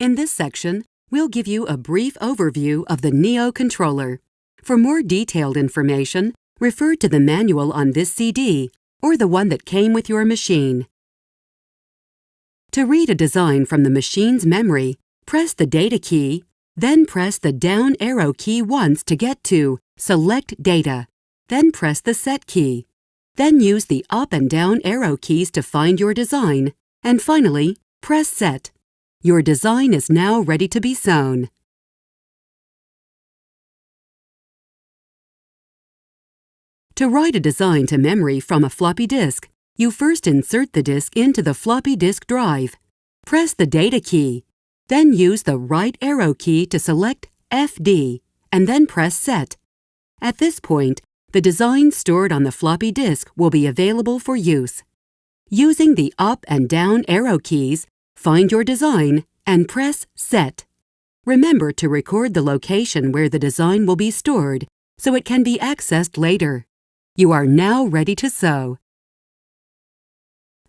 In this section, we'll give you a brief overview of the NEO controller. For more detailed information, refer to the manual on this CD or the one that came with your machine. To read a design from the machine's memory, press the Data key, then press the down arrow key once to get to Select Data, then press the Set key. Then use the up and down arrow keys to find your design, and finally, press Set. Your design is now ready to be sewn. To write a design to memory from a floppy disk, you first insert the disk into the floppy disk drive. Press the Data key, then use the right arrow key to select FD, and then press Set. At this point, the design stored on the floppy disk will be available for use. Using the up and down arrow keys, find your design and press Set. Remember to record the location where the design will be stored so it can be accessed later. You are now ready to sew.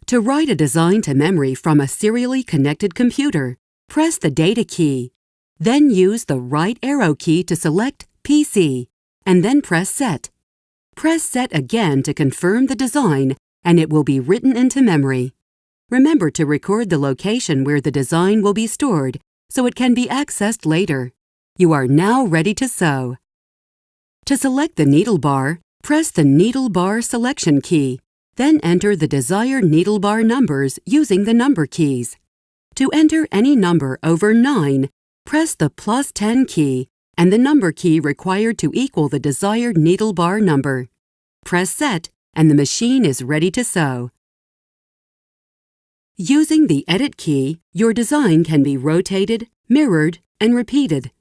To write a design to memory from a serially connected computer, press the Data key, then use the right arrow key to select PC, and then press Set. Press Set again to confirm the design, and it will be written into memory. Remember to record the location where the design will be stored so it can be accessed later. You are now ready to sew. To select the needle bar, press the needle bar selection key, then enter the desired needle bar numbers using the number keys. To enter any number over 9, press the +10 key and the number key required to equal the desired needle bar number. Press Set, and the machine is ready to sew. Using the Edit key, your design can be rotated, mirrored, and repeated.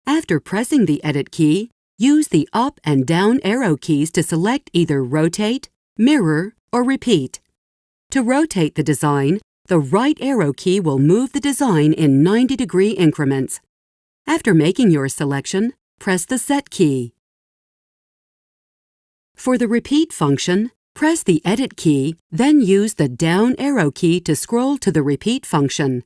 After pressing the Edit key, use the up and down arrow keys to select either Rotate, Mirror, or Repeat. To rotate the design, the right arrow key will move the design in 90-degree increments. After making your selection, press the Set key. For the Repeat function, press the Edit key, then use the down arrow key to scroll to the Repeat function.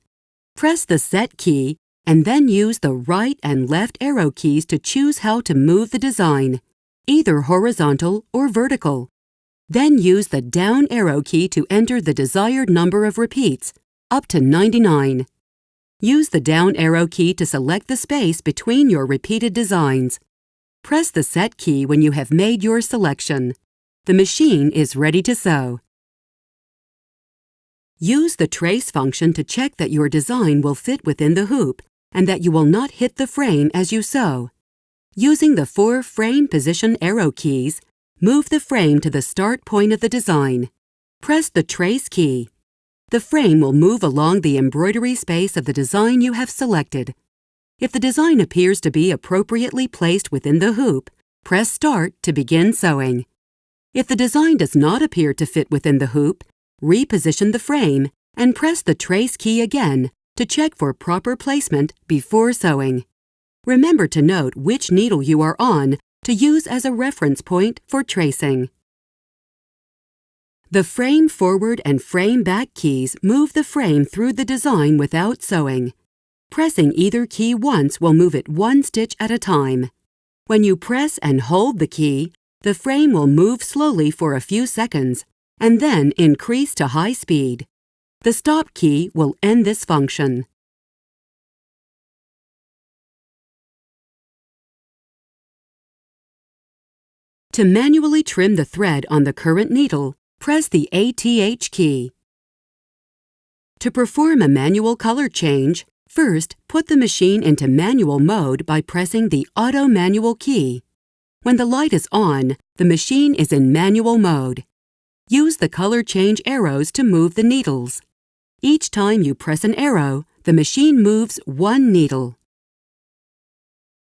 Press the Set key, and then use the right and left arrow keys to choose how to move the design, either horizontal or vertical. Then use the down arrow key to enter the desired number of repeats, up to 99. Use the down arrow key to select the space between your repeated designs. Press the Set key when you have made your selection. The machine is ready to sew. Use the Trace function to check that your design will fit within the hoop and that you will not hit the frame as you sew. Using the 4 frame position arrow keys, move the frame to the start point of the design. Press the Trace key. The frame will move along the embroidery space of the design you have selected. If the design appears to be appropriately placed within the hoop, press Start to begin sewing. If the design does not appear to fit within the hoop, reposition the frame and press the Trace key again to check for proper placement before sewing. Remember to note which needle you are on to use as a reference point for tracing. The frame forward and frame back keys move the frame through the design without sewing. Pressing either key once will move it 1 stitch at a time. When you press and hold the key, the frame will move slowly for a few seconds and then increase to high speed. The Stop key will end this function. To manually trim the thread on the current needle, press the ATH key. To perform a manual color change, first put the machine into manual mode by pressing the Auto Manual key. When the light is on, the machine is in manual mode. Use the color change arrows to move the needles. Each time you press an arrow, the machine moves 1 needle.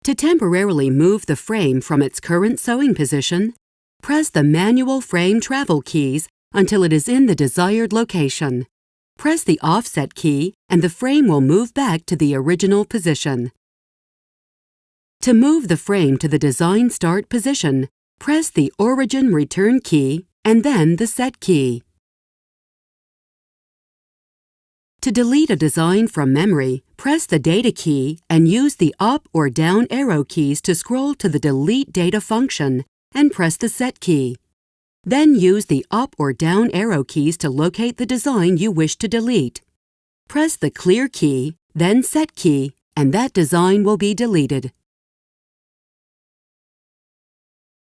To temporarily move the frame from its current sewing position, press the manual frame travel keys until it is in the desired location. Press the Offset key and the frame will move back to the original position. To move the frame to the design start position, press the Origin Return key and then the Set key. To delete a design from memory, press the Data key and use the up or down arrow keys to scroll to the Delete Data function and press the Set key. Then use the up or down arrow keys to locate the design you wish to delete. Press the Clear key, then Set key, and that design will be deleted.